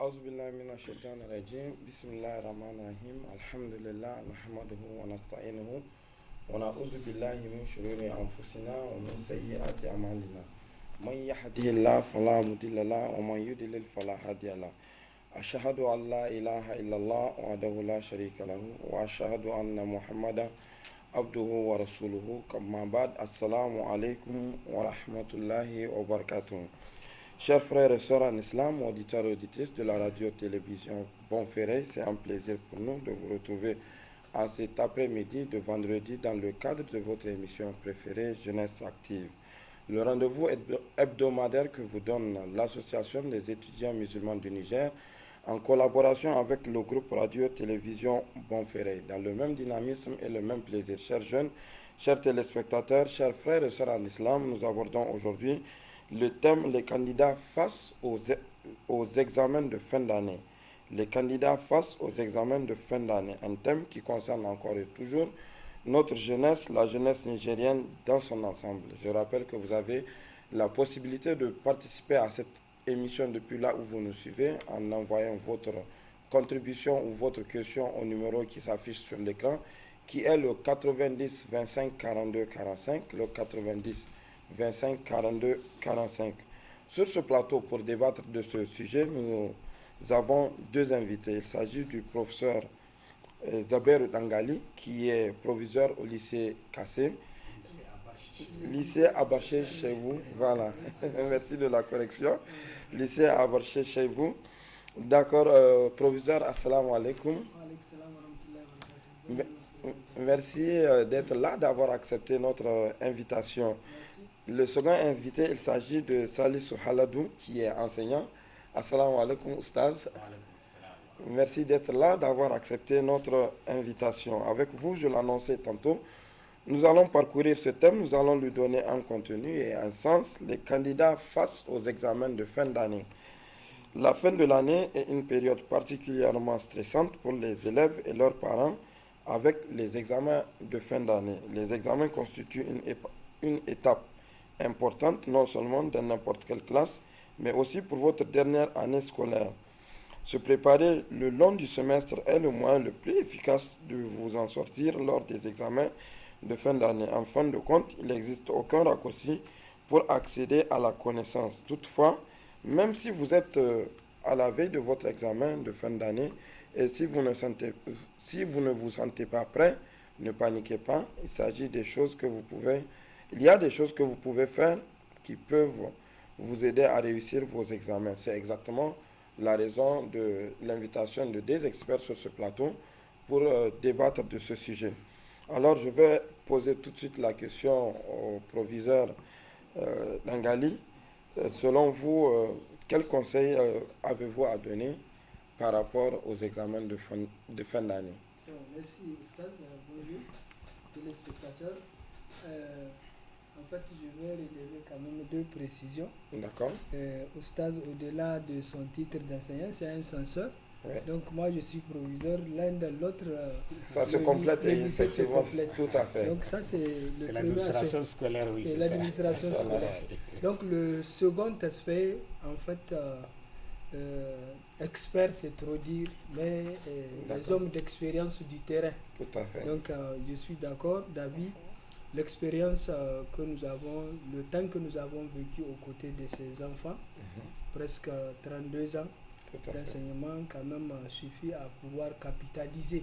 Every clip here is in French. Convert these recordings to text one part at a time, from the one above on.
أعوذ بالله من الشيطان الرجيم بسم الله الرحمن الرحيم الحمد لله نحمده ونستعينه ونعوذ بالله من شرور أنفسنا ومن سيئات أعمالنا من يهده الله فلا مضل له ومن يضلل فلا هادي له أشهد أن لا إله إلا الله وحده لا شريك له وأشهد أن محمدا عبده ورسوله كما بعد السلام عليكم ورحمة الله وبركاته. Chers frères et sœurs en islam, auditeurs et auditrices de la radio-télévision Bonferré, c'est un plaisir pour nous de vous retrouver en cet après-midi de vendredi dans le cadre de votre émission préférée Jeunesse Active. Le rendez-vous hebdomadaire que vous donne l'Association des étudiants musulmans du Niger en collaboration avec le groupe radio-télévision Bonferré, dans le même dynamisme et le même plaisir. Chers jeunes, chers téléspectateurs, chers frères et sœurs en islam, nous abordons aujourd'hui le thème les candidats face aux examens de fin d'année. Les candidats face aux examens de fin d'année, un thème qui concerne encore et toujours notre jeunesse, la jeunesse nigérienne dans son ensemble. Je rappelle que vous avez la possibilité de participer à cette émission depuis là où vous nous suivez en envoyant votre contribution ou votre question au numéro qui s'affiche sur l'écran, qui est le 90 25 42 45, le 90 25 42 45. Sur ce plateau, pour débattre de ce sujet, nous avons deux invités. Il s'agit du professeur Zaber Dangali, qui est proviseur au lycée Kassé. Lycée Abaché chez vous. Voilà. Merci de la correction. Lycée Abaché chez vous. D'accord, proviseur, assalamu alaikum. Merci d'être là, d'avoir accepté notre invitation. Le second invité, il s'agit de Salissou Haladou, qui est enseignant. Assalamu alaikum, Oustaz. Merci d'être là, d'avoir accepté notre invitation. Avec vous, je l'annonçais tantôt, nous allons parcourir ce thème, nous allons lui donner un contenu et un sens, les candidats face aux examens de fin d'année. La fin de l'année est une période particulièrement stressante pour les élèves et leurs parents avec les examens de fin d'année. Les examens constituent une étape importante, non seulement dans n'importe quelle classe, mais aussi pour votre dernière année scolaire. Se préparer le long du semestre est le moyen le plus efficace de vous en sortir lors des examens de fin d'année. En fin de compte, il n'existe aucun raccourci pour accéder à la connaissance. Toutefois, même si vous êtes à la veille de votre examen de fin d'année et si vous ne vous sentez pas prêt, ne paniquez pas. Il y a des choses que vous pouvez faire qui peuvent vous aider à réussir vos examens. C'est exactement la raison de l'invitation de deux experts sur ce plateau pour débattre de ce sujet. Alors, je vais poser tout de suite la question au proviseur Dangali. Selon vous, quels conseils avez-vous à donner par rapport aux examens de fin d'année? Merci, Oustaz. Bonjour, téléspectateurs. En fait, je vais relever quand même deux précisions. D'accord. Oustaz, au-delà de son titre d'enseignant, c'est un censeur. Ouais. Donc moi, je suis proviseur. L'un de l'autre... ça se complète effectivement. Tout à fait. Donc ça, c'est l'administration scolaire, oui. C'est l'administration scolaire. Donc le second aspect, en fait, expert, c'est trop dire, mais les hommes d'expérience du terrain. Tout à fait. Donc je suis d'accord, David. L'expérience que nous avons, le temps que nous avons vécu aux côtés de ces enfants, presque 32 ans d'enseignement, quand même suffit à pouvoir capitaliser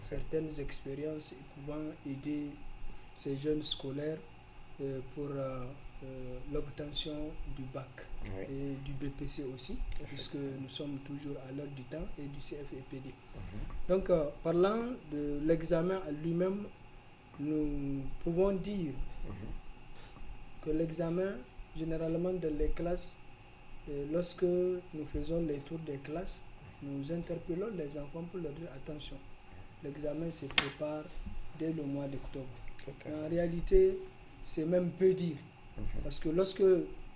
certaines expériences et pouvant aider ces jeunes scolaires pour l'obtention du bac et du BPC aussi, puisque nous sommes toujours à l'heure du temps, et du CFEPD. Donc, parlant de l'examen à lui-même, nous pouvons dire que l'examen, généralement dans les classes, lorsque nous faisons les tours des classes, nous interpellons les enfants pour leur dire attention, l'examen se prépare dès le mois d'octobre. En réalité, c'est même peu dire, parce que lorsque,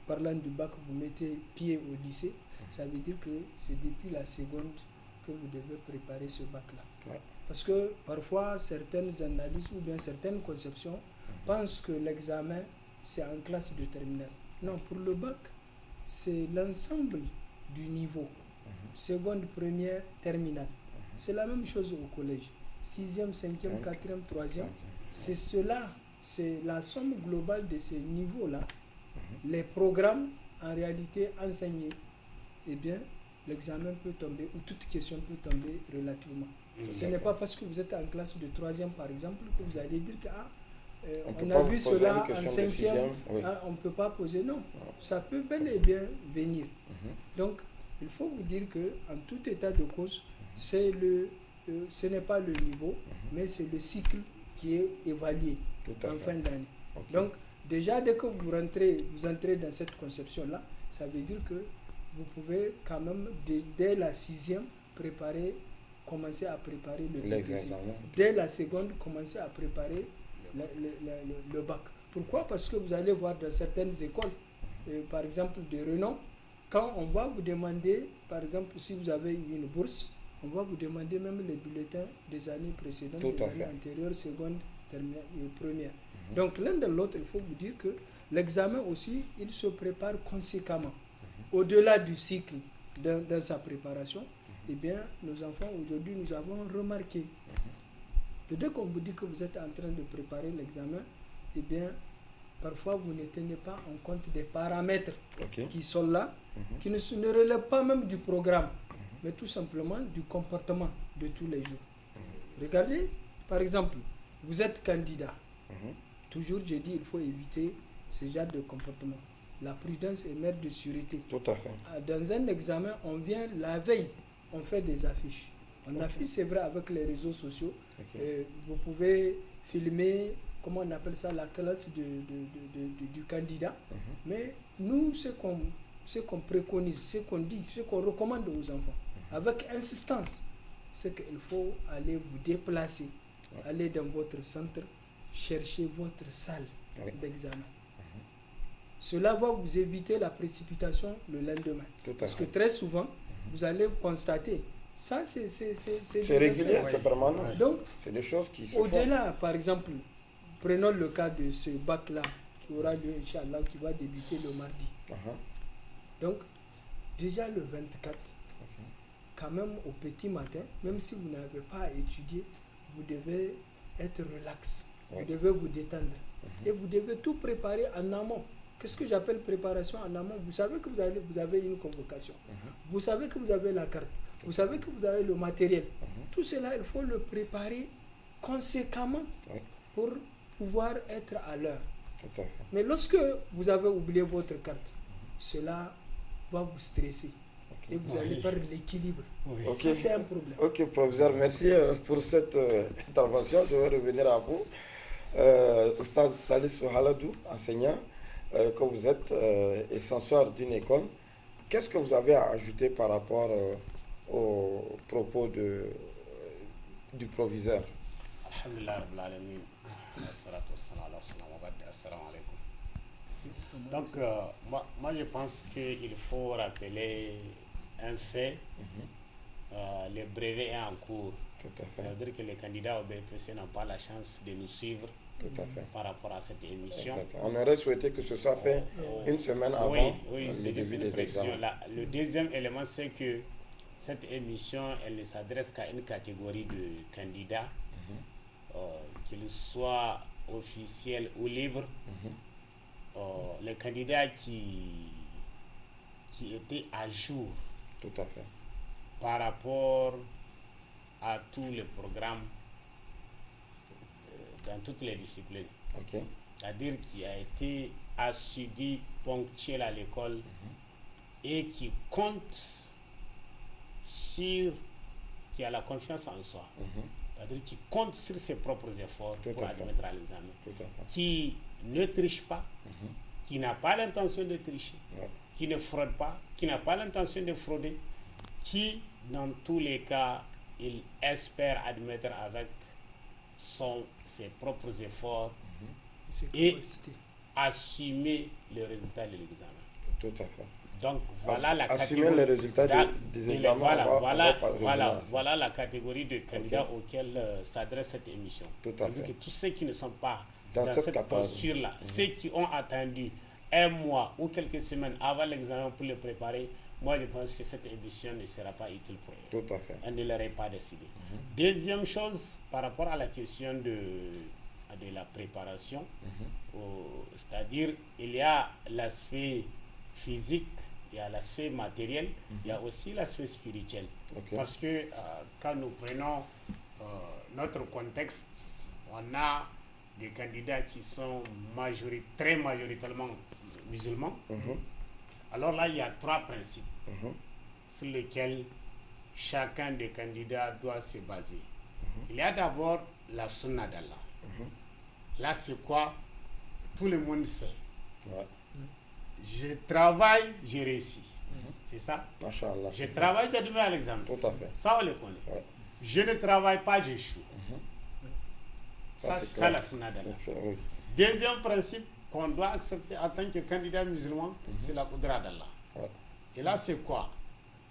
parlant du bac, vous mettez pied au lycée, ça veut dire que c'est depuis la seconde que vous devez préparer ce bac-là. Parce que parfois, certaines analyses ou bien certaines conceptions pensent que l'examen, c'est en classe de terminale. Non, pour le bac, c'est l'ensemble du niveau seconde, première, terminale. C'est la même chose au collège. 6e, 5e, 4e, 3e. C'est cela, c'est la somme globale de ces niveaux-là. Les programmes, en réalité, enseignés, eh bien, l'examen peut tomber, ou toute question peut tomber relativement. Ce n'est pas parce que vous êtes en classe de 3e, par exemple, que vous allez dire que on a vu cela en 5e, on ne peut pas poser. Non, ça peut bel et bien venir. Donc, il faut vous dire qu'en tout état de cause, ce n'est pas le niveau, mais c'est le cycle qui est évalué en fin d'année. Donc, déjà, dès que vous entrez dans cette conception-là, ça veut dire que vous pouvez quand même, dès la 6e, commencer à préparer le BPC. Dès la seconde, commencer à préparer le bac. Pourquoi? Parce que vous allez voir dans certaines écoles, par exemple de renom, quand on va vous demander, par exemple, si vous avez une bourse, on va vous demander même les bulletins des années précédentes, des années antérieures, seconde, terminale, première. Donc l'un de l'autre, il faut vous dire que l'examen aussi, il se prépare conséquemment. Au-delà du cycle dans sa préparation, eh bien, nos enfants, aujourd'hui, nous avons remarqué que dès qu'on vous dit que vous êtes en train de préparer l'examen, eh bien, parfois, vous ne tenez pas en compte des paramètres qui sont là, qui ne relèvent pas même du programme, mais tout simplement du comportement de tous les jours. Regardez, par exemple, vous êtes candidat. Toujours, je dis, il faut éviter ce genre de comportement. La prudence est mère de sûreté. Tout à fait. Dans un examen, on vient la veille, on fait des affiches. On affiche, c'est vrai, avec les réseaux sociaux. Vous pouvez filmer, comment on appelle ça, la classe du candidat. Mais nous, ce qu'on préconise, ce qu'on dit, ce qu'on recommande aux enfants, avec insistance, c'est qu'il faut aller vous déplacer, aller dans votre centre, chercher votre salle d'examen. Cela va vous éviter la précipitation le lendemain. Parce que très souvent, vous allez constater, ça c'est régulier, c'est permanent. Donc, c'est des choses qui se au-delà, par exemple, prenons le cas de ce bac-là, qui aura lieu, Inch'Allah, qui va débuter le mardi. Donc, déjà le 24, quand même au petit matin, même si vous n'avez pas à étudier, vous devez être relax, vous devez vous détendre. Et vous devez tout préparer en amont. Qu'est-ce que j'appelle préparation en amont? Vous savez que vous avez une convocation. Vous savez que vous avez la carte. Vous savez que vous avez le matériel. Tout cela, il faut le préparer conséquemment pour pouvoir être à l'heure. Mais lorsque vous avez oublié votre carte, cela va vous stresser. Et vous allez faire l'équilibre. Ça, c'est un problème. Ok, professeur, merci pour cette intervention. Je vais revenir à vous. Oustaz Salisu Haladou, enseignant, que vous êtes et censeur d'une école. Qu'est-ce que vous avez à ajouter par rapport aux propos du proviseur? Donc, moi je pense qu'il faut rappeler un fait. Le brevet est en cours. Ça veut dire que les candidats au BPC n'ont pas la chance de nous suivre par rapport à cette émission. On aurait souhaité que ce soit fait une semaine avant le début des examens. Le deuxième élément, c'est que cette émission, elle ne s'adresse qu'à une catégorie de candidats, qu'ils soient officiels ou libres. Les candidats qui étaient à jour par rapport à tous les programmes dans toutes les disciplines. C'est-à-dire qui a été assidu, ponctuel à l'école et qui compte qui a la confiance en soi. C'est-à-dire qui compte sur ses propres efforts pour admettre à l'examen. Qui ne triche pas, qui n'a pas l'intention de tricher, qui ne fraude pas, qui n'a pas l'intention de frauder, qui, dans tous les cas, il espère admettre avec ses propres efforts et assumer le résultat de l'examen. Tout à fait. Donc voilà la catégorie. Assumer les résultats des examens. Voilà la catégorie de candidats auxquels s'adresse cette émission. Tout à fait. Que tous ceux qui ne sont pas dans cette posture-là, ceux qui ont attendu un mois ou quelques semaines avant l'examen pour le préparer, moi je pense que cette émission ne sera pas utile pour eux. Tout à fait. Elle ne l'aurait pas décidé. Deuxième chose, par rapport à la question de la préparation, c'est-à-dire il y a l'aspect physique, il y a l'aspect matériel, il y a aussi l'aspect spirituel. Parce que quand nous prenons notre contexte, on a des candidats qui sont très majoritairement musulmans. Alors là, il y a 3 principes sur lesquels chacun des candidats doit se baser. Il y a d'abord la sunna d'Allah. Là, c'est quoi? Tout le monde sait. Je travaille, j'ai réussi. C'est ça? Machallah, je travaille, j'ai demain à l'examen. Tout à fait. Ça, on le connaît. Je ne travaille pas, j'échoue. Ça, c'est ça la sunna d'Allah. Deuxième principe qu'on doit accepter en tant que candidat musulman, c'est la qudra d'Allah. Et là, c'est quoi?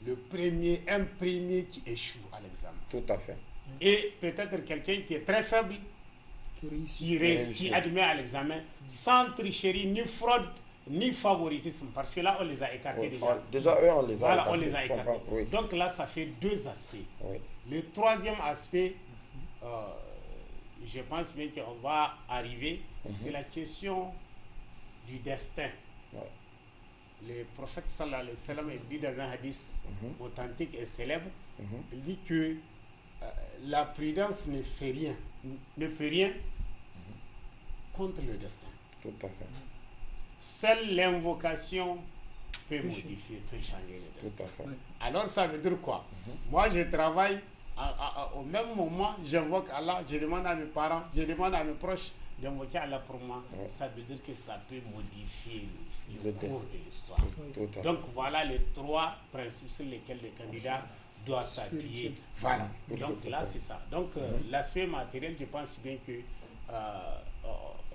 Un premier qui échoue à l'examen. Tout à fait. Et peut-être quelqu'un qui est très faible, qui admet à l'examen, sans tricherie, ni fraude, ni favoritisme, parce que là, on les a écartés déjà. Déjà, eux, on les a écartés. Voilà, on les a écartés. Donc là, ça fait 2 aspects. Le troisième aspect, je pense bien qu'on va arriver, c'est la question du destin. Le prophète sallallahu alayhi wa sallam dit dans un hadith authentique et célèbre, il dit que la prudence ne peut rien contre le destin. Tout à fait. Seule l'invocation peut modifier, peut changer le destin. Tout à fait. Alors ça veut dire quoi? Moi je travaille, au même moment j'invoque Allah, je demande à mes parents, je demande à mes proches d'invoquer Allah pour moi. Ça veut dire que ça peut modifier le cours de l'histoire. Donc voilà les 3 principes sur lesquels le candidat doit s'appuyer. Voilà. Donc là c'est ça. Donc l'aspect matériel, je pense bien que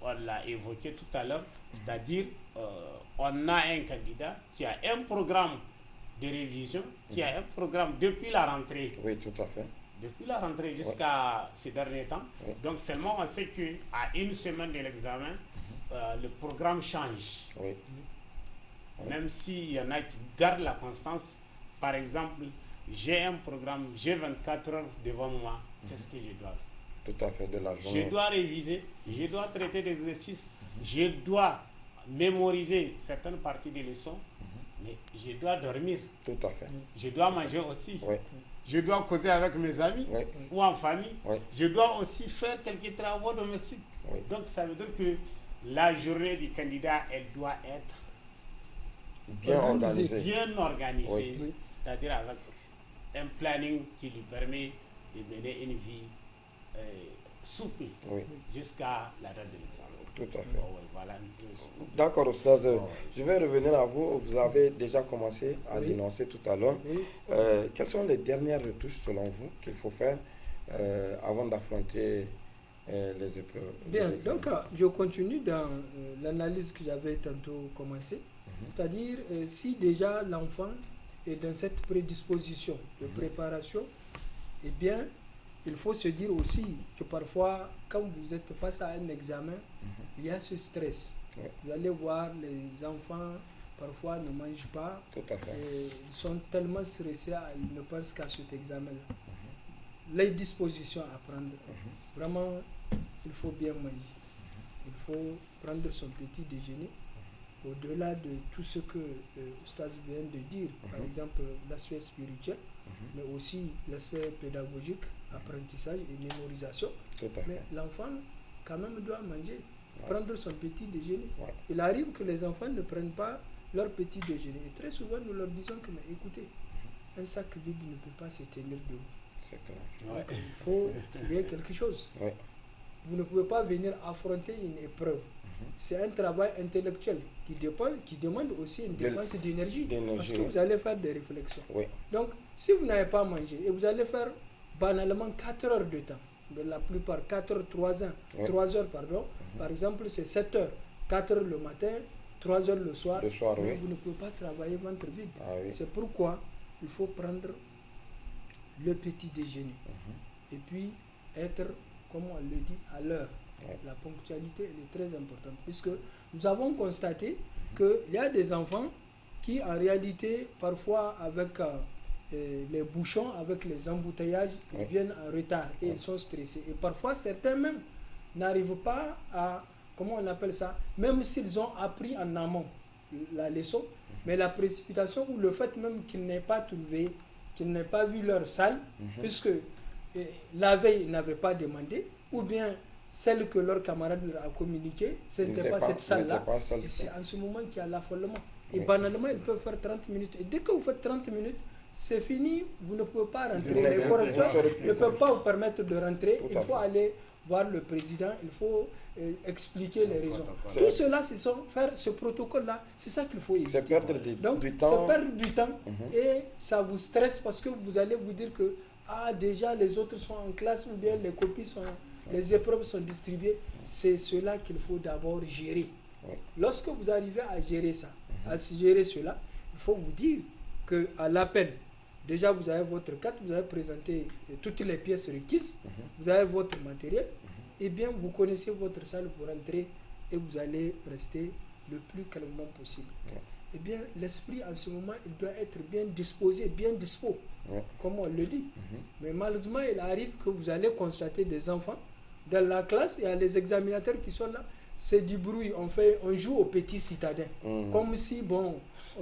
on l'a évoqué tout à l'heure, c'est-à-dire on a un candidat qui a un programme de révision, qui a un programme depuis la rentrée. Oui, tout à fait. Depuis la rentrée jusqu'à ces derniers temps. Donc seulement on sait qu'à une semaine de l'examen, le programme change. Même s'il y en a qui gardent la constance. Par exemple, j'ai un programme, j'ai 24 heures devant moi. Qu'est-ce que je dois faire? Tout à fait, de la journée. Je dois réviser, je dois traiter des exercices, je dois mémoriser certaines parties des leçons, mais je dois dormir. Tout à fait. Je dois manger aussi. Je dois causer avec mes amis ou en famille. Je dois aussi faire quelques travaux domestiques. Donc ça veut dire que la journée du candidat, elle doit être bien organisée. C'est-à-dire avec un planning qui lui permet de mener une vie souple jusqu'à la date de l'examen. Tout à fait. D'accord, Oustaz. Je vais revenir à vous. Vous avez déjà commencé à l'énoncer tout à l'heure. Quelles sont les dernières retouches, selon vous, qu'il faut faire avant d'affronter les épreuves? Bien, donc je continue dans l'analyse que j'avais tantôt commencé. C'est-à-dire, si déjà l'enfant est dans cette prédisposition de préparation, eh bien, il faut se dire aussi que parfois, quand vous êtes face à un examen, il y a ce stress. Vous allez voir les enfants, parfois ne mangent pas. Tout à fait. Ils sont tellement stressés, ils ne pensent qu'à cet examen-là. Les dispositions à prendre. Vraiment, il faut bien manger. Il faut prendre son petit déjeuner. Au-delà de tout ce que Oustaz vient de dire, par exemple l'aspect spirituel, mais aussi l'aspect pédagogique, apprentissage et mémorisation. Mais l'enfant, quand même, doit manger, prendre son petit déjeuner. Il arrive que les enfants ne prennent pas leur petit déjeuner. Et très souvent, nous leur disons que, mais écoutez, un sac vide ne peut pas se tenir debout. C'est clair. Donc, il faut qu'il y ait quelque chose. Vous ne pouvez pas venir affronter une épreuve. C'est un travail intellectuel qui demande aussi une dépense d'énergie. Parce que vous allez faire des réflexions. Donc, si vous n'avez pas mangé et vous allez faire banalement 4 heures de temps, de la plupart 4 heures, 3 heures, par exemple, c'est 7 heures, 4 heures le matin, 3 heures le soir, mais vous ne pouvez pas travailler ventre vide. C'est pourquoi il faut prendre le petit déjeuner et puis être, comme on le dit, à l'heure. La ponctualité elle est très importante puisque nous avons constaté qu'il y a des enfants qui en réalité, parfois avec les bouchons, avec les embouteillages, ils viennent en retard et ils sont stressés. Et parfois, certains même n'arrivent pas à, comment on appelle ça, même s'ils ont appris en amont la leçon, mais la précipitation ou le fait même qu'ils n'aient pas trouvé, qu'ils n'aient pas vu leur salle, puisque la veille, ils n'avaient pas demandé, ou bien celle que leur camarade leur a communiquée, ce n'était pas cette salle-là. Et c'est en ce moment qu'il y a l'affolement. Et banalement, ils peuvent faire 30 minutes. Et dès que vous faites 30 minutes, c'est fini, vous ne pouvez pas rentrer. Les correcteurs ne peuvent pas vous permettre de rentrer. Il faut aller voir le président, il faut expliquer les raisons. Tout cela, faire ce protocole-là, c'est ça qu'il faut éviter. C'est perdre du temps. C'est perdre du temps et ça vous stresse parce que vous allez vous dire que déjà les autres sont en classe ou bien les copies sont, les épreuves sont distribuées. C'est cela qu'il faut d'abord gérer. Lorsque vous arrivez à gérer ça, à gérer cela, il faut vous dire qu'à l'appel, déjà vous avez votre carte, vous avez présenté toutes les pièces requises, vous avez votre matériel, et bien vous connaissez votre salle pour entrer et vous allez rester le plus calmement possible. Et bien l'esprit en ce moment, il doit être bien disposé, bien dispo, comme on le dit. Mais malheureusement, il arrive que vous allez constater des enfants dans la classe, il y a les examinateurs qui sont là, c'est du bruit, on joue aux petits citadins, comme si,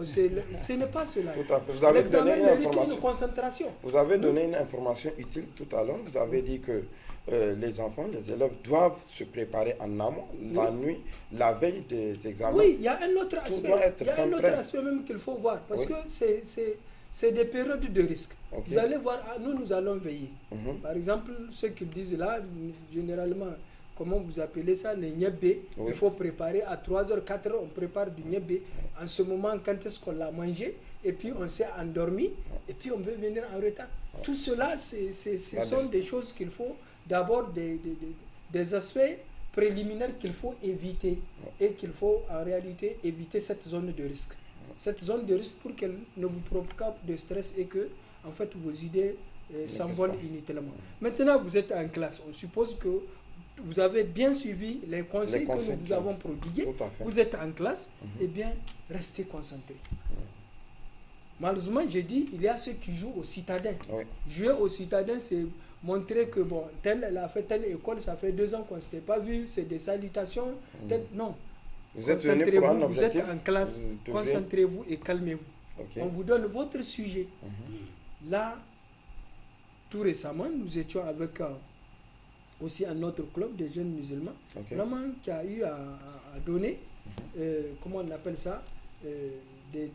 ce n'est pas cela. Tout à fait. Vous avez donné une information. Une concentration. Vous avez donné une information utile tout à l'heure. Vous avez dit que les enfants, les élèves doivent se préparer en amont, la nuit, la veille des examens. Oui, il y a un autre aspect. Même qu'il faut voir, parce que c'est des périodes de risque. Vous allez voir, nous allons veiller. Par exemple, ce qu'ils disent là, généralement, comment vous appelez ça, les niébé, il faut préparer à 3h, 4h, on prépare du niébé. En ce moment, quand est-ce qu'on l'a mangé, et puis on s'est endormi, et puis on veut venir en retard. Tout cela, ce sont des choses qu'il faut, d'abord des aspects préliminaires qu'il faut éviter, et qu'il faut en réalité éviter cette zone de risque. Cette zone de risque pour qu'elle ne vous provoque pas de stress et que, en fait, vos idées s'envolent inutilement. Maintenant, vous êtes en classe, on suppose que vous avez bien suivi les conseils que nous vous avons prodigués, vous êtes en classe, et bien, restez concentrés. Malheureusement, j'ai dit, il y a ceux qui jouent aux citadins. Jouer aux citadins, c'est montrer que, tel, elle a fait telle école, ça fait 2 ans qu'on ne s'était pas vu, c'est des salutations, non. Vous êtes en classe, concentrez-vous et calmez-vous. On vous donne votre sujet. Là, tout récemment, nous étions avec aussi un autre club des jeunes musulmans, vraiment qui a eu à donner, comment on appelle ça, des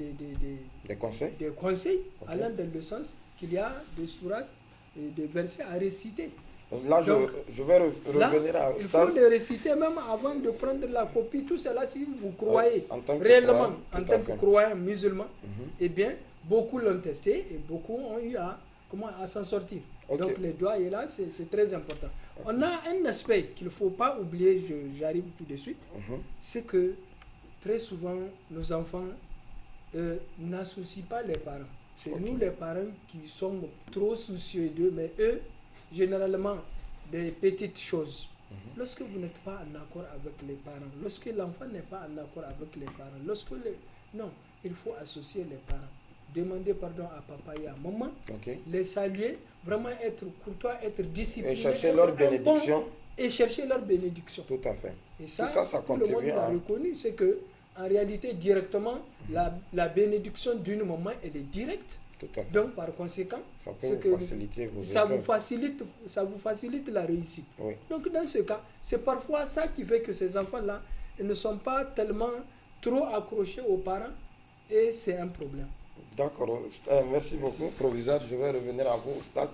conseils allant dans le sens qu'il y a des sourates et des versets à réciter. Là, je vais revenir à il faut les réciter même avant de prendre la copie. Tout cela, si vous croyez réellement en tant que croyant musulman, eh bien, beaucoup l'ont testé et beaucoup ont eu à s'en sortir. Donc, les doigts et là, c'est très important. On a un aspect qu'il ne faut pas oublier, j'arrive tout de suite, c'est que très souvent, nos enfants n'associent pas les parents. C'est nous les parents qui sommes trop soucieux d'eux, mais eux, généralement, des petites choses. Lorsque vous n'êtes pas en accord avec les parents, lorsque l'enfant n'est pas en accord avec les parents, non, il faut associer les parents. Demander pardon à papa et à maman, les saluer, vraiment être courtois, être discipliné. Et chercher leur bénédiction. Et chercher leur bénédiction. Tout à fait. Et ça tout le monde l'a reconnu, c'est que en réalité, directement, la bénédiction d'une maman, elle est directe. Tout à fait. Donc, par conséquent, ça vous facilite la réussite. Donc, dans ce cas, c'est parfois ça qui fait que ces enfants-là ne sont pas tellement trop accrochés aux parents et c'est un problème. D'accord. Merci beaucoup, proviseur. Je vais revenir à vous, Stas.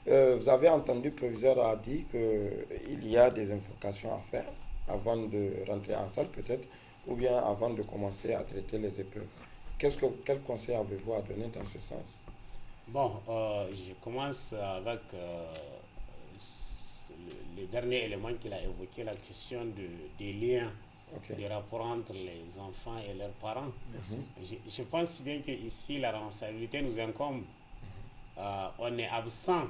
Vous avez entendu, le proviseur a dit qu'il y a des invocations à faire avant de rentrer en salle, peut-être, ou bien avant de commencer à traiter les épreuves. Quel conseil avez-vous à donner dans ce sens? Je commence avec le dernier élément qu'il a évoqué, la question des liens, des rapports entre les enfants et leurs parents. Je pense bien qu'ici, la responsabilité nous incombe. On est absent.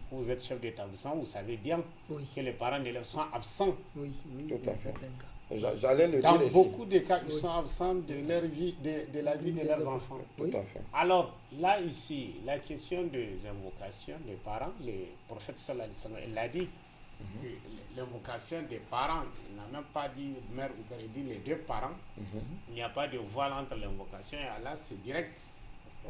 Vous êtes chef d'établissement, vous savez bien que les parents d'élèves sont absents. Oui, tout à fait. J'allais le Dans dire ici. beaucoup de cas, ils sont absents de leur vie, de la vie de leurs enfants. Tout à fait. Alors, là, ici, la question des invocations des parents, le prophète sallallahu alayhi wa sallam, il a dit que l'invocation des parents, il n'a même pas dit mère ou père, il dit les deux parents. Il n'y a pas de voile entre l'invocation et Allah, c'est direct.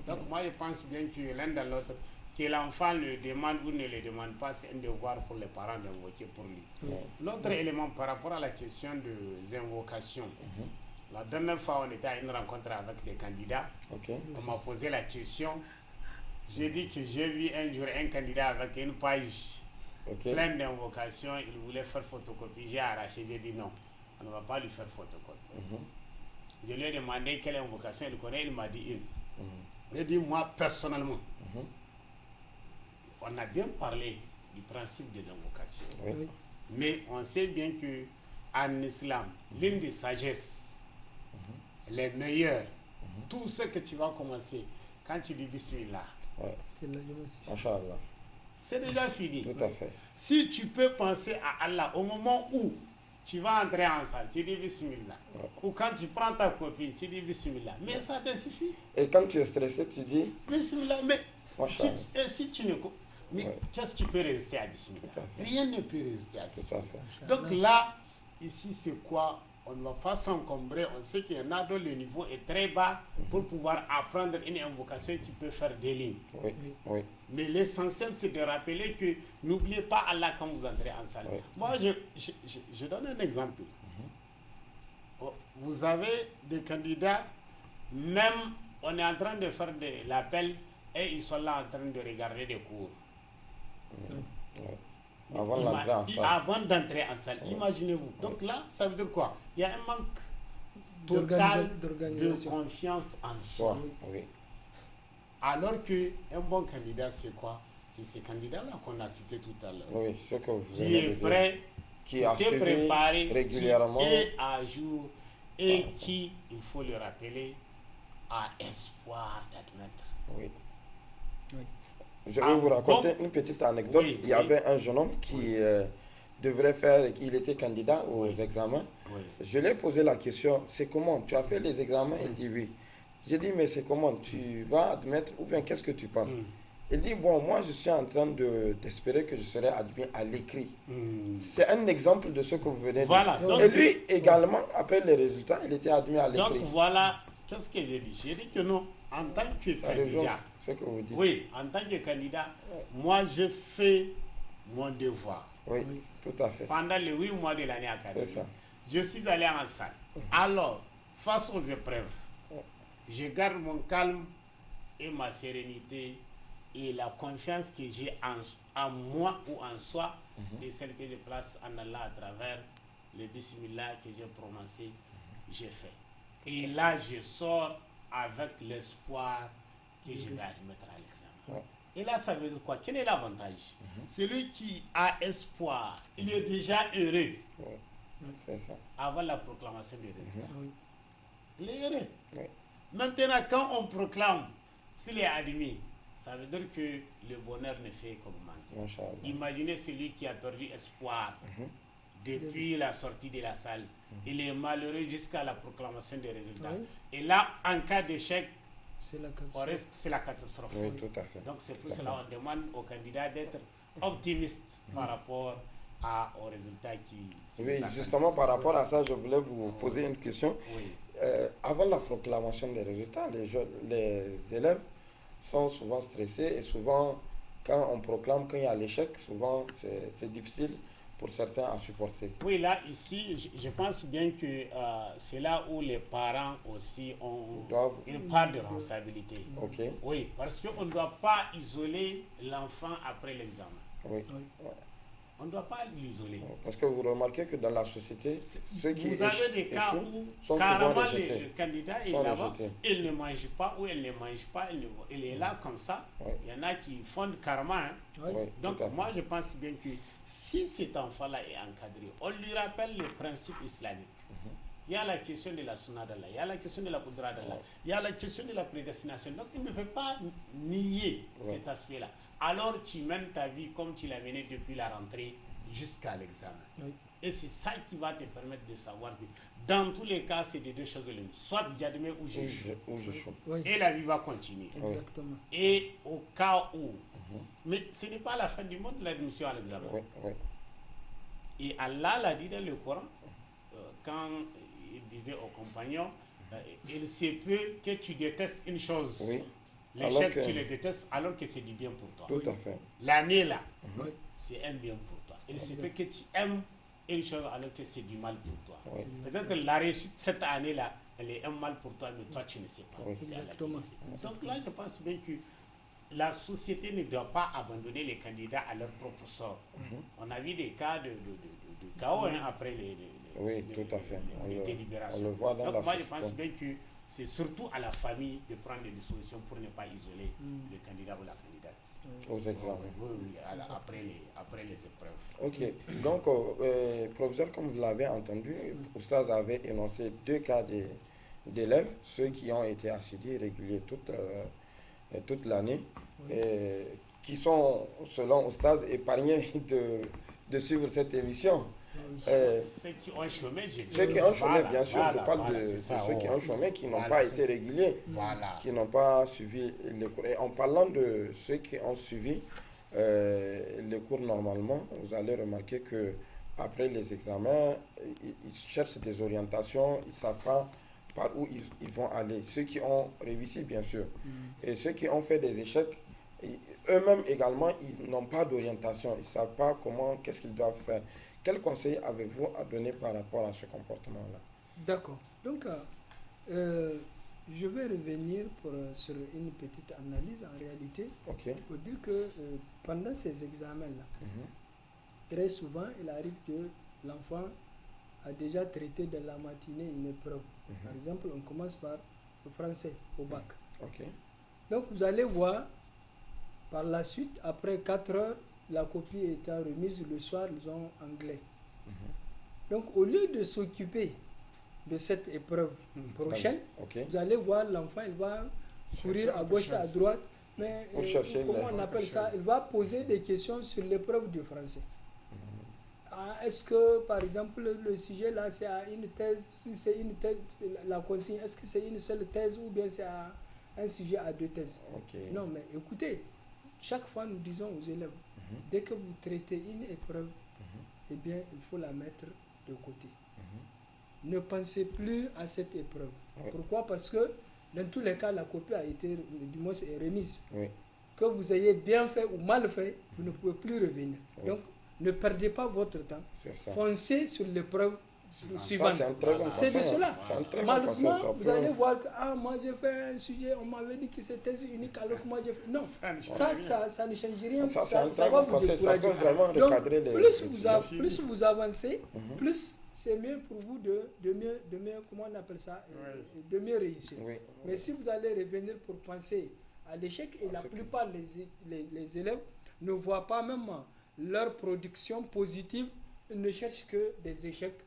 Donc, moi, je pense bien que l'un dans l'autre, que l'enfant le demande ou ne le demande pas, c'est un devoir pour les parents d'invoquer pour lui. L'autre élément par rapport à la question des invocations, la dernière fois, on était à une rencontre avec des candidats. On m'a posé la question. J'ai dit que j'ai vu un jour un candidat avec une page pleine d'invocations. Il voulait faire photocopie. J'ai arraché. J'ai dit non, on ne va pas lui faire photocopie. Je lui ai demandé quelle invocation il connaît. Il m'a dit une. J'ai dit moi, personnellement, on a bien parlé du principe des invocations. Mais on sait bien que en islam, l'une des sagesses, les meilleures, tout ce que tu vas commencer, quand tu dis Bismillah, c'est déjà fini. Tout à fait. Si tu peux penser à Allah au moment où tu vas entrer en salle, tu dis Bismillah. Ou quand tu prends ta copine, tu dis Bismillah. Mais ça te suffit. Et quand tu es stressé, tu dis Bismillah. Mais si tu ne... Mais qu'est-ce qui peut résister à Bismillah? Rien ne peut résister à Bismillah. Donc là, ici, c'est quoi? On ne va pas s'encombrer. On sait qu'il y en a dont le niveau est très bas pour pouvoir apprendre une invocation qui peut faire des lignes. Mais l'essentiel, c'est de rappeler que n'oubliez pas Allah quand vous entrez en salle. Moi, je donne un exemple. Vous avez des candidats, même on est en train de faire de l'appel et ils sont là en train de regarder des cours. Avant d'entrer en salle, imaginez-vous. Donc là, ça veut dire quoi? Il y a un manque total de confiance en soi. Alors qu'un bon candidat, c'est quoi? C'est ces candidats-là qu'on a cités tout à l'heure. Qui est prêt, qui s'est préparé régulièrement, qui est à jour et qui, il faut le rappeler, a espoir d'admettre. Je vais vous raconter une petite anecdote. Il y avait un jeune homme qui devrait faire, il était candidat aux examens. Je lui ai posé la question, c'est comment? Tu as fait les examens? Il dit oui. J'ai dit, mais c'est comment? Tu vas admettre ou bien qu'est-ce que tu penses? Il dit, bon, moi je suis en train d'espérer que je serai admis à l'écrit. C'est un exemple de ce que vous venez de dire. Et lui également, après les résultats, il était admis à l'écrit. Donc voilà, qu'est-ce que j'ai dit? J'ai dit que non, en tant que candidat, ce que vous dites. Oui, en tant que candidat, moi je fais mon devoir. Oui, tout à fait. Pendant les 8 mois de l'année académique, je suis allé en salle. Alors, face aux épreuves, je garde mon calme et ma sérénité et la confiance que j'ai en moi ou en soi et celle que je place en Allah à travers le bismillah que j'ai prononcé, j'ai fait. Et là, je sors avec l'espoir que je vais admettre à l'examen. Et là, ça veut dire quoi? Quel est l'avantage? Celui qui a espoir, il est déjà heureux avant la proclamation des résultats. Il est heureux. Maintenant, quand on proclame, s'il est admis, ça veut dire que le bonheur ne fait qu'augmenter. Imaginez celui qui a perdu espoir depuis la sortie de la salle. Il est malheureux jusqu'à la proclamation des résultats. Et là, en cas d'échec, c'est la catastrophe. Oui, tout à fait. Donc c'est pour cela qu'on demande aux candidats d'être optimistes par rapport aux résultats qui oui, justement par rapport à ça, je voulais vous poser une question. Avant la proclamation des résultats, les élèves sont souvent stressés et souvent, quand on proclame, quand il y a l'échec, souvent c'est difficile pour certains à supporter. Oui, là, ici, je pense bien que c'est là où les parents aussi ont une part de responsabilité. Oui, parce qu'on ne doit pas isoler l'enfant après l'examen. On ne doit pas l'isoler. Parce que vous remarquez que dans la société, ceux qui vous avez des cas où carrément le candidat est là-bas, il ne mange pas ou elle ne mange pas, il est là comme ça. Il y en a qui fondent carrément. Donc moi je pense bien que si cet enfant-là est encadré, on lui rappelle les principes islamiques. Il y a la question de la sunna d'Allah, il y a la question de la qudra d'Allah, il y a la question de la prédestination. Donc il ne peut pas nier cet aspect-là. Alors tu mènes ta vie comme tu l'as menée depuis la rentrée jusqu'à l'examen. Et c'est ça qui va te permettre de savoir que dans tous les cas, c'est des deux choses l'une. Soit j'admets ou j'échoue. Oui. Et la vie va continuer. Exactement. Et au cas où, mais ce n'est pas la fin du monde, l'admission à l'examen. Et Allah l'a dit dans le Coran, quand il disait aux compagnons, il se peut que tu détestes une chose. L'échec, tu le détestes alors que c'est du bien pour toi. Tout à fait. L'année là, c'est un bien pour toi. Il se peut que tu aimes une chose alors que c'est du mal pour toi. Peut-être la réussite cette année-là, elle est un mal pour toi, mais toi tu ne sais pas. Exactement. Donc là, je pense bien que la société ne doit pas abandonner les candidats à leur propre sort. On a vu des cas de chaos après les tout à fait. délibérations. On le voit dans donc la moi, je société. pense bien que c'est surtout à la famille de prendre des solutions pour ne pas isoler le candidat ou la candidate. Aux examens. Oui, après les épreuves. Ok, donc, professeur, comme vous l'avez entendu, Oustaz avait énoncé 2 cas d'élèves, ceux qui ont été assidus et réguliers toute l'année, qui sont, selon Oustaz, épargnés de suivre cette émission. Ceux qui ont chômé, ceux qui ont chômé, bien sûr, je parle de ceux qui ont chômé, qui n'ont pas été réguliers, qui n'ont pas suivi les cours. Et en parlant de ceux qui ont suivi les cours normalement, vous allez remarquer que après les examens, ils cherchent des orientations, ils ne savent pas par où ils vont aller. Ceux qui ont réussi, bien sûr, et ceux qui ont fait des échecs, eux-mêmes également, ils n'ont pas d'orientation, ils ne savent pas qu'est-ce qu'ils doivent faire. Quel conseil avez-vous à donner par rapport à ce comportement-là? D'accord. Donc, je vais revenir sur une petite analyse en réalité pour dire que pendant ces examens-là, très souvent, il arrive que l'enfant a déjà traité de la matinée une épreuve. Par exemple, on commence par le français au bac. Donc, vous allez voir, par la suite, après 4 heures, la copie étant remise, le soir, ils ont anglais. Donc, au lieu de s'occuper de cette épreuve prochaine, vous allez voir l'enfant, il va courir à gauche et à droite, mais comment on appelle ça? Il va poser des questions sur l'épreuve du français. Est-ce que, par exemple, le sujet là, c'est à une thèse, si c'est une thèse, la consigne, est-ce que c'est une seule thèse ou bien c'est un sujet à 2 thèses? Non, mais écoutez, chaque fois nous disons aux élèves, dès que vous traitez une épreuve, eh bien, il faut la mettre de côté. Ne pensez plus à cette épreuve. Pourquoi? Parce que dans tous les cas, la copie a été, du moins, est remise. Que vous ayez bien fait ou mal fait, vous ne pouvez plus revenir. Donc, ne perdez pas votre temps. Foncez sur l'épreuve suivante. C'est de cela. Malheureusement, vous allez voir que moi j'ai fait un sujet, on m'avait dit que c'était unique alors que moi j'ai fait. Non, ça ne change rien. Ça va vous décourager. Donc, plus vous avancez, plus c'est mieux pour vous de mieux, comment on appelle ça, de mieux réussir. Mais si vous allez revenir pour penser à l'échec, et la plupart les élèves ne voient pas même leur production positive, ils ne cherchent que des échecs.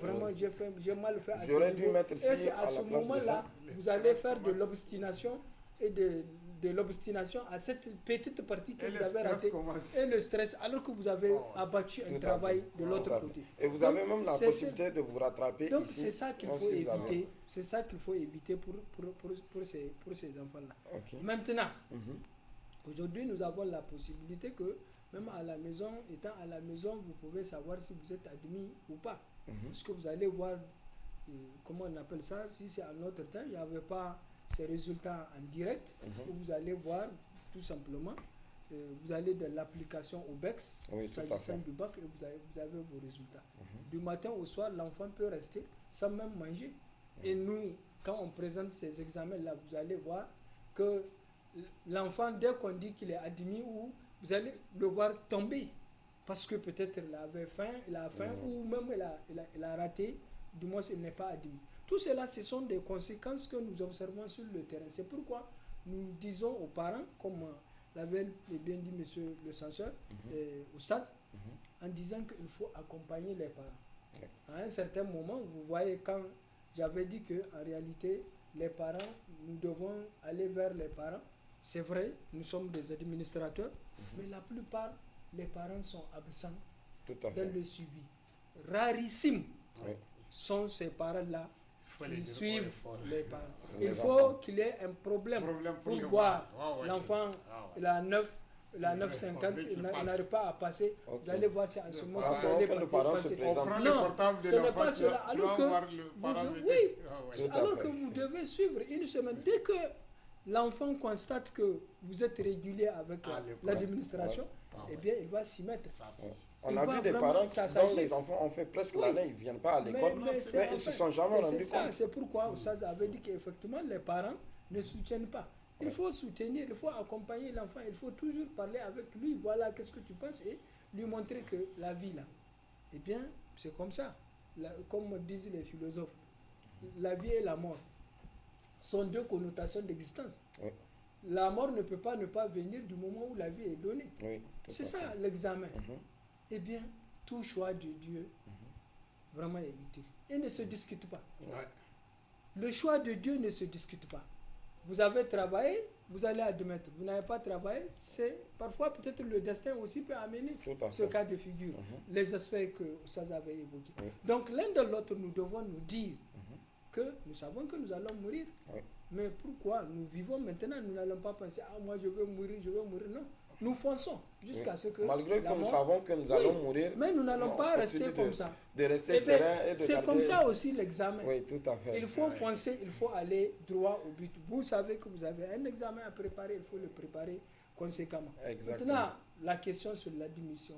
Vraiment, j'ai mal fait à ce niveau. Et c'est à ce moment-là, vous allez faire de l'obstination et de l'obstination à cette petite partie que vous avez ratée. Et le stress, alors que vous avez abattu un travail de l'autre côté. Et vous avez même la possibilité de vous rattraper. Donc c'est ça qu'il faut éviter. C'est ça qu'il faut éviter pour ces enfants-là. Maintenant, aujourd'hui, nous avons la possibilité que, même à la maison, étant à la maison, vous pouvez savoir si vous êtes admis ou pas. Parce que vous allez voir, comment on appelle ça, si c'est à notre temps, il n'y avait pas ces résultats en direct, vous allez voir tout simplement, vous allez de l'application au BEX, s'agissant du bac, et vous avez vos résultats. Du matin au soir, l'enfant peut rester sans même manger. Et nous, quand on présente ces examens-là, vous allez voir que l'enfant, dès qu'on dit qu'il est admis, ou vous allez le voir tomber. Parce que peut-être il avait faim, ou même il a raté, du moins il n'est pas admis. Tout cela, ce sont des conséquences que nous observons sur le terrain. C'est pourquoi nous disons aux parents, comme l'avait bien dit monsieur le censeur, Oustaz, en disant qu'il faut accompagner les parents. À un certain moment, vous voyez, quand j'avais dit qu'en réalité, les parents, nous devons aller vers les parents. C'est vrai, nous sommes des administrateurs, mais la plupart, les parents sont absents dans le suivi. rarissimes Oui. sont ces parents-là qui suivent les parents. Les Il faut enfants. qu'il y ait un problème pour les voir ouais, l'enfant, la 9,50, il n'arrive pas à passer. Ok. Vous allez voir, c'est en ce moment Voilà, que vous allez quand le parent se passer. présente. On prend Non, le portable de ce n'est l'enfant, pas cela. tu vas voir le parent Alors venir. oui, Ah ouais. Tout à alors fait. que vous devez suivre une semaine. Dès que l'enfant constate que vous êtes régulier avec l'administration, eh bien, il va s'y mettre. Ça, c'est... On Il a va vu des vraiment parents dont s'agir. les enfants ont fait presque Oui. l'année, ils ne viennent pas à l'école, mais c'est ils ne en se fait- sont jamais et c'est rendus ça, compte. c'est pourquoi Oustaz avait dit qu'effectivement les parents ne soutiennent pas. Il faut soutenir, il faut accompagner l'enfant, il faut toujours parler avec lui, voilà qu'est-ce que tu penses, et lui montrer que la vie là, eh bien c'est comme ça. Comme disent les philosophes, la vie et la mort sont deux connotations d'existence. Oui. La mort ne peut pas ne pas venir du moment où la vie est donnée. Oui, C'est ça l'examen. Mhm. Eh bien, tout choix de Dieu vraiment est utile. Et ne se discute pas. Ouais. Le choix de Dieu ne se discute pas. Vous avez travaillé, vous allez admettre. Vous n'avez pas travaillé, c'est parfois peut-être le destin aussi peut amener Tout à ce fait. cas de figure. Les aspects que ça avait évoqués. Oui. Donc l'un de l'autre, nous devons nous dire que nous savons que nous allons mourir. Oui. Mais pourquoi nous vivons maintenant, nous n'allons pas penser, ah moi je vais mourir, non. Nous fonçons jusqu'à Oui. ce que Malgré que la nous mort- savons que nous allons mourir, mais nous n'allons on pas rester continue comme ça. de rester Eh bien, serein et de c'est garder... comme ça aussi l'examen. Oui, tout à fait. Il faut foncer, il faut aller droit au but. Vous savez que vous avez un examen à préparer, il faut le préparer conséquemment. Exactement. Maintenant, la question sur l'admission,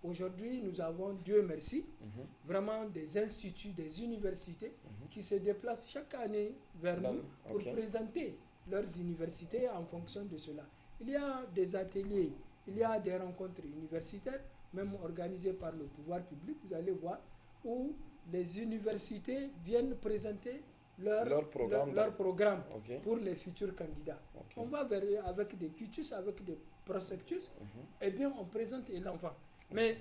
aujourd'hui, nous avons, Dieu merci, vraiment des instituts, des universités qui se déplacent chaque année vers nous pour Ok. présenter leurs universités en fonction de cela. Il y a des ateliers, il y a des rencontres universitaires, même organisées par le pouvoir public, vous allez voir, où les universités viennent présenter leur programme Ok. pour les futurs candidats. Ok. On va vers eux avec des quitus, avec des prospectus, eh bien on présente l'enfant. Mais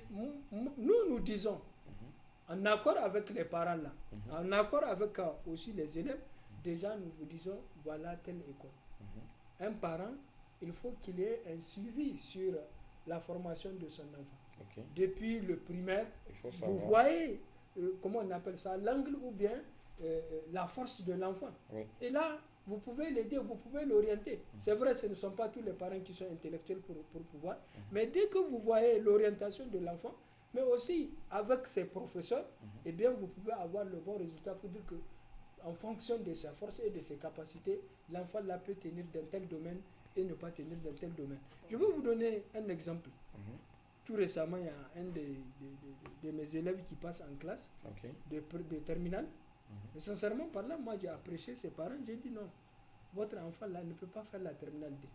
nous disons, en accord avec les parents là, en accord avec aussi les élèves, déjà nous vous disons, voilà telle école. Un parent, il faut qu'il y ait un suivi sur la formation de son enfant. Ok. Depuis le primaire, Il faut vous savoir. voyez, comment on appelle ça, l'angle ou bien la force de l'enfant. Oui. Et là, vous pouvez l'aider, vous pouvez l'orienter. C'est vrai, ce ne sont pas tous les parents qui sont intellectuels pour pouvoir, mais dès que vous voyez l'orientation de l'enfant, mais aussi avec ses professeurs, eh bien, vous pouvez avoir le bon résultat pour dire que en fonction de ses forces et de ses capacités, l'enfant là peut tenir dans tel domaine et ne pas tenir dans tel domaine. Je vais vous donner un exemple. Tout récemment, il y a un de mes élèves qui passe en classe Ok. de terminale. Et sincèrement, par là, moi j'ai apprécié ses parents. J'ai dit non, votre enfant là ne peut pas faire la terminale D.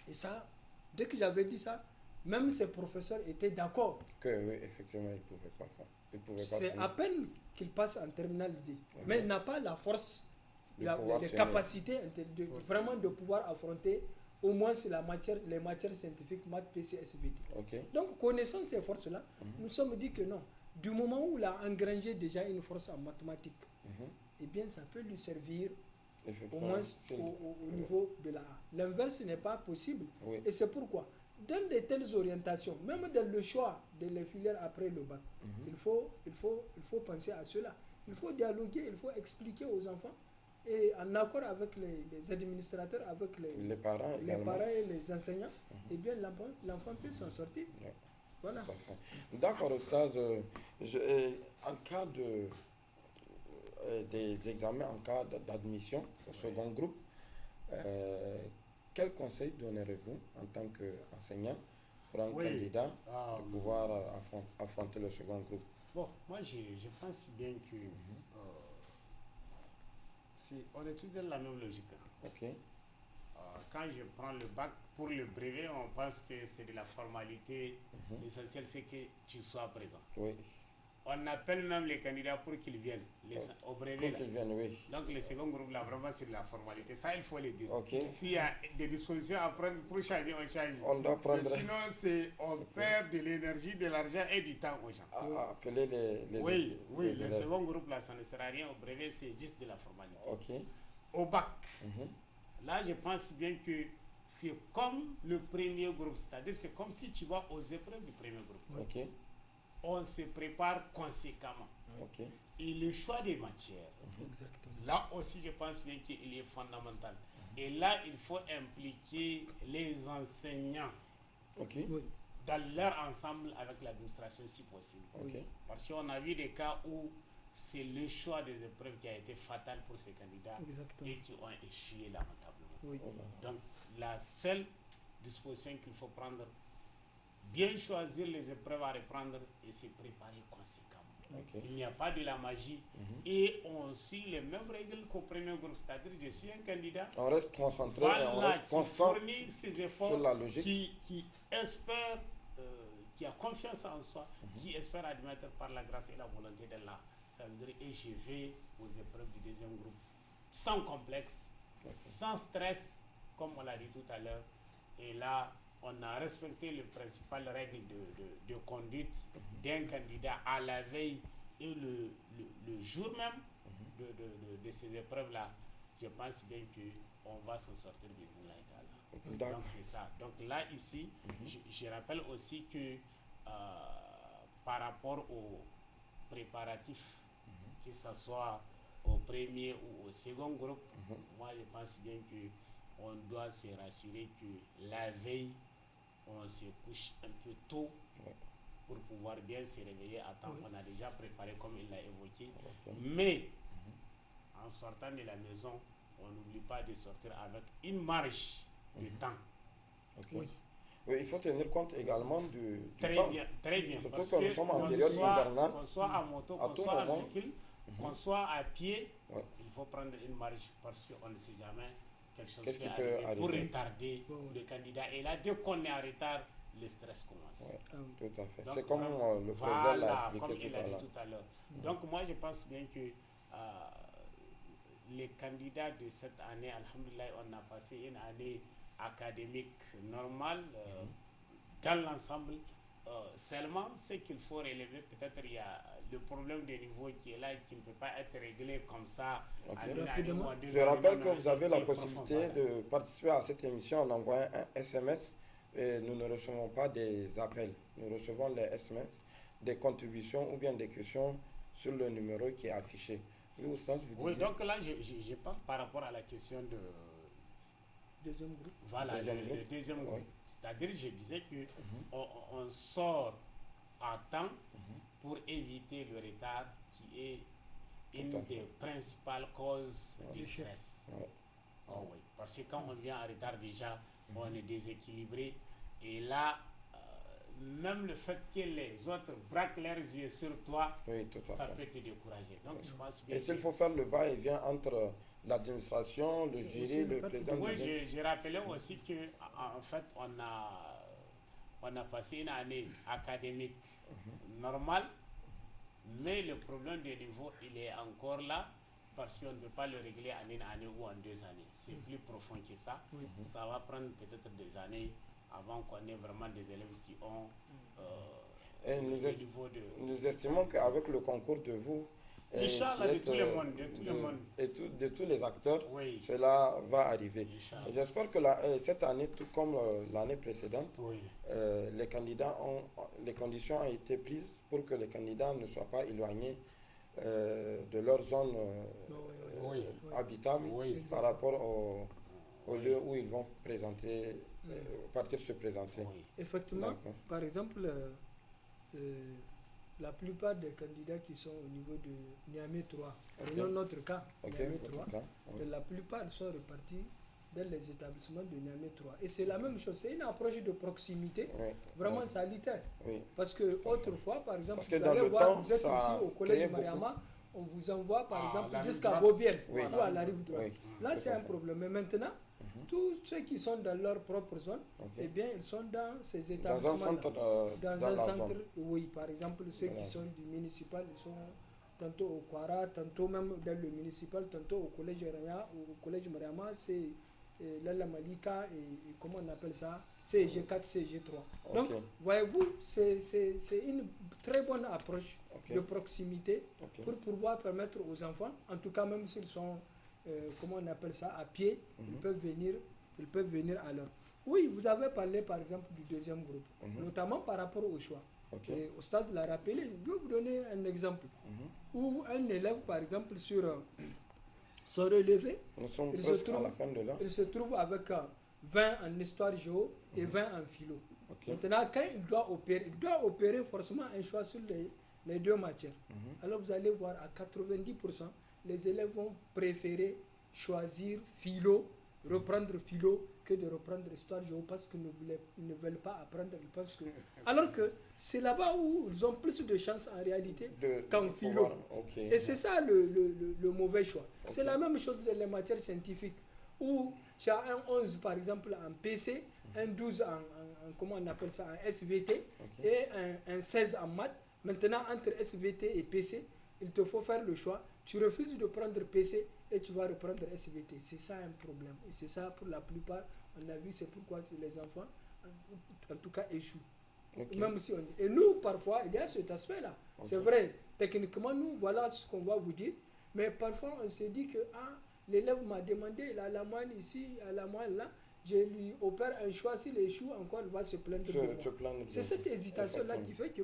Et ça, dès que j'avais dit ça, même ses professeurs étaient d'accord. Que oui, effectivement, il ne pouvait pas faire. Il pouvait pas C'est tenir. à peine qu'il passe en terminale D. Mais il n'a pas la force, De pouvoir les tenir. capacités vraiment de pouvoir affronter au moins les matières scientifiques, maths, PC, SVT. Ok. Donc, connaissant ces forces-là, nous sommes dit que non. Du moment où il a engrangé déjà une force en mathématiques, eh bien, ça peut lui servir au Effectivement. moins C'est- au niveau de la A. L'inverse n'est pas possible. Oui. Et c'est pourquoi, dans de telles orientations, même dans le choix des filières après le bac, il faut penser à cela. Il faut dialoguer, il faut expliquer aux enfants et en accord avec les administrateurs, avec Les parents les également. parents et les enseignants, eh bien l'enfant peut s'en sortir. Ouais. Voilà. Parfait. D'accord, Ostaz. En cas des examens, en cas d'admission au second groupe, quel conseil donnerez-vous en tant qu'enseignant pour un candidat de pouvoir affronter le second groupe? Bon, moi je pense bien que on est tous dans la même logique. Ok. Quand je prends le bac, pour le brevet, on pense que c'est de la formalité. L'essentiel, c'est que tu sois présent. Oui. On appelle même les candidats pour qu'ils viennent au brevet. Pour qu'ils viennent, oui. Donc, le second groupe, là, vraiment, c'est de la formalité. Ça, il faut le dire. Ok. S'il y a des dispositions à prendre pour changer, on change. On doit prendre... Mais sinon, on perd de l'énergie, de l'argent et du temps aux gens. À appeler les Oui, le élèves. second groupe, là, ça ne sert à rien. Au brevet, c'est juste de la formalité. Ok. Au bac, là, je pense bien que c'est comme le premier groupe. C'est-à-dire, c'est comme si tu vas aux épreuves du premier groupe. Ok. on se prépare conséquemment. Ok. Et le choix des matières, Exactement. là aussi je pense bien qu'il est fondamental. Et là, il faut impliquer les enseignants Ok. Oui. dans leur ensemble avec l'administration si possible. Ok. Parce qu'on a vu des cas où c'est le choix des épreuves qui a été fatal pour ces candidats. Exactement. Et qui ont échoué lamentablement. Oui. Donc la seule disposition qu'il faut prendre, bien choisir les épreuves à reprendre et se préparer conséquemment. Ok. Il n'y a pas de la magie et on suit les mêmes règles qu'au premier groupe, c'est-à-dire je suis un candidat, On reste concentré et on voilà, reste qui constant fournit ses efforts, sur la logique. qui espère, qui a confiance en soi, qui espère admettre par la grâce et la volonté d'Allah. Ça veut dire, et je vais aux épreuves du deuxième groupe sans complexe, sans stress, comme on l'a dit tout à l'heure. Et là, on a respecté les principales règles de conduite d'un candidat à la veille et le jour même de ces épreuves-là. Je pense bien qu'on va s'en sortir bismillah ta'ala. Donc c'est ça. Donc là, ici, je rappelle aussi que par rapport aux préparatifs, que ce soit au premier ou au second groupe, moi je pense bien qu'on doit se rassurer que la veille, on se couche un peu tôt pour pouvoir bien se réveiller à temps. On a déjà préparé comme il l'a évoqué. Mais en sortant de la maison, on n'oublie pas de sortir avec une marge de temps. Oui. Oui, il faut tenir compte également du très temps. Bien, très bien. Surtout Parce que nous sommes en période hivernale. Qu'on soit à moto, qu'on soit en véhicule, qu'on soit à pied, il faut prendre une marge parce qu'on ne sait jamais quelque chose qui peut arriver pour retarder le candidat. Et là, dès qu'on est en retard, le stress commence. Tout à fait. Donc, c'est comme le président l'a expliqué tout à l'heure. Donc moi, je pense bien que les candidats de cette année, alhamdoulilah, on a passé une année académique normale dans l'ensemble. Seulement, ce qu'il faut relever, peut-être il y a le problème de niveau qui est là et qui ne peut pas être réglé comme ça. Je rappelle que vous avez la possibilité de participer à cette émission en envoyant un SMS. Et nous ne recevons pas des appels. Nous recevons les SMS, des contributions ou bien des questions sur le numéro qui est affiché. Oui, donc là, je parle par rapport à la question de... Deuxième groupe. Voilà, le deuxième groupe. C'est-à-dire, je disais que on sort à temps pour éviter le retard qui est une des principales causes du stress. Oh, oui. Parce que quand on vient en retard déjà, on est déséquilibré. Et là, même le fait que les autres braquent leurs yeux sur toi, ça peut te décourager. Donc, je pense bien. Et s'il faut faire le va-et-vient entre l'administration, le jury, le président. Oui, j'ai rappelé aussi qu'en fait, on a passé une année académique normale, mais le problème de niveau, il est encore là, parce qu'on ne peut pas le régler en une année ou en 2 années. C'est plus profond que ça. Ça va prendre peut-être des années avant qu'on ait vraiment des élèves qui ont niveau de... Nous estimons qu'avec le concours de vous, Inch'Allah, de tout le monde, et de tous les acteurs, cela va arriver. J'espère que cette année, tout comme l'année précédente, les conditions ont été prises pour que les candidats ne soient pas éloignés de leur zone habitable par rapport au lieu où ils vont partir se présenter. Effectivement, par exemple, la plupart des candidats qui sont au niveau de Niamey 3, prenons notre cas, Niamey 3, la plupart sont repartis dans les établissements de Niamey 3. Et c'est la même chose, c'est une approche de proximité vraiment salutaire. Parce que autrefois, par exemple, vous allez voir, vous êtes ici au collège Mariama, on vous envoie par exemple jusqu'à Bobiel ou à la rive droite. Là, c'est un problème. Mais maintenant, tous ceux qui sont dans leur propre zone, eh bien, ils sont dans ces établissements. Dans un centre, oui, par exemple, ceux qui sont du municipal, ils sont tantôt au Kwara, tantôt même dans le municipal, tantôt au collège Raya, au collège Mariama, c'est Lala Malika et comment on appelle ça, CG4, CG3. Donc, voyez-vous, c'est une très bonne approche de proximité pour pouvoir permettre aux enfants, en tout cas même s'ils sont, comment on appelle ça, à pied, ils peuvent venir à l'heure. Oui, vous avez parlé par exemple du deuxième groupe, notamment par rapport au choix. Et Oustaz l'a rappelé, je vais vous donner un exemple. Où un élève, par exemple, sur son relevé, Nous sommes presque à la fin de l'an. Il se trouve avec 20 en histoire géo et 20 en philo. Maintenant, quand il doit opérer forcément un choix sur les deux matières. Alors vous allez voir, à 90%, les élèves vont préférer choisir philo, reprendre philo, que de reprendre histoire géo parce qu'ils ne veulent pas apprendre. Ils pensent que... Alors que c'est là-bas où ils ont plus de chances en réalité qu'en philo. Et c'est ça le mauvais choix. C'est la même chose dans les matières scientifiques où tu as un 11 par exemple en PC, un 12 en comment on appelle ça, en SVT et un 16 en maths. Maintenant, entre SVT et PC, il te faut faire le choix. Tu refuses de prendre PC et tu vas reprendre SVT. C'est ça un problème. Et c'est ça pour la plupart, on a vu, c'est pourquoi les enfants, en tout cas, échouent. Même si et nous, parfois, il y a cet aspect-là. C'est vrai, techniquement, nous, voilà ce qu'on va vous dire. Mais parfois, on se dit que l'élève m'a demandé, il a la moyenne ici, il a la moyenne là. Je lui opère un choix, s'il échoue encore, il va se plaindre de moi. C'est cette hésitation-là qui fait que,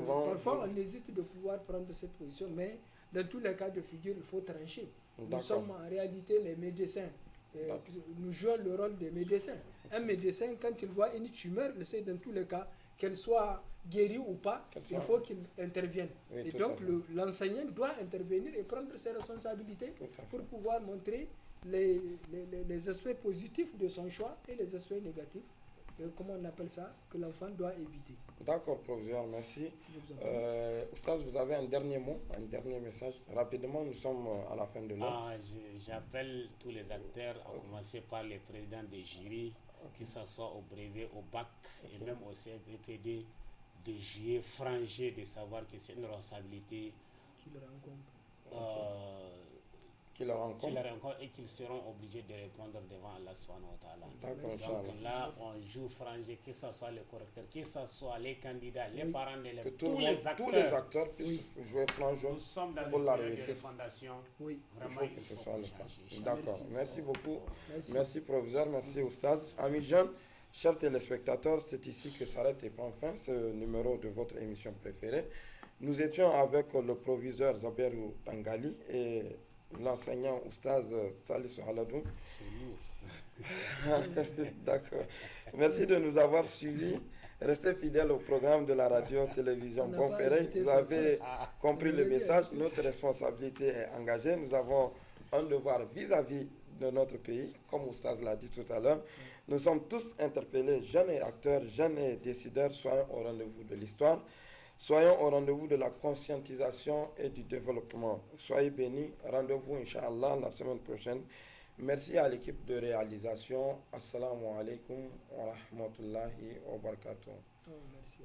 parfois on hésite de pouvoir prendre cette position, mais dans tous les cas de figure, il faut trancher. Nous sommes en réalité les médecins. Nous jouons le rôle des médecins. Un médecin, quand il voit une tumeur, il sait dans tous les cas, qu'elle soit guérie ou pas, il faut qu'il intervienne. Et donc l'enseignant doit intervenir et prendre ses responsabilités pour pouvoir montrer les aspects positifs de son choix et les aspects négatifs, comment on appelle ça, que l'enfant doit éviter. D'accord, professeur, merci. Oustaz, vous avez un dernier mot, un dernier message. Rapidement, nous sommes à la fin de l'heure. J'appelle tous les acteurs, à commencer par les présidents des jurys, que ce soit au brevet, au bac et même au CFPD, de jouer frangé, de savoir que c'est une responsabilité qui leur rencontre et qu'ils seront obligés de répondre devant Allah subhanahu wa ta'ala. Donc là, on joue frangé, que ce soit les correcteurs, que ce soit les candidats, les parents d'élèves, tous les acteurs puissent jouer frangé. Nous sommes dans pour une la période de réussite. refondation. Vraiment, il faut que ce soit le cas. D'accord. Merci beaucoup. Merci, professeur. Merci, Oustaz. Amis jeunes, chers téléspectateurs, c'est ici que s'arrête et prend fin ce numéro de votre émission préférée. Nous étions avec le proviseur Zaberou Tangali et l'enseignant Oustaz Salissou Haladou. D'accord. Merci de nous avoir suivis. Restez fidèles au programme de la radio-télévision Bonferré. Vous avez compris le message. Notre responsabilité est engagée. Nous avons un devoir vis-à-vis de notre pays, comme Oustaz l'a dit tout à l'heure. Nous sommes tous interpellés, jeunes et acteurs, jeunes et décideurs, soyons au rendez-vous de l'histoire. Soyons au rendez-vous de la conscientisation et du développement. Soyez bénis. Rendez-vous, Inch'Allah, la semaine prochaine. Merci à l'équipe de réalisation. Assalamu alaikum wa rahmatullahi wa barakatuh. Merci.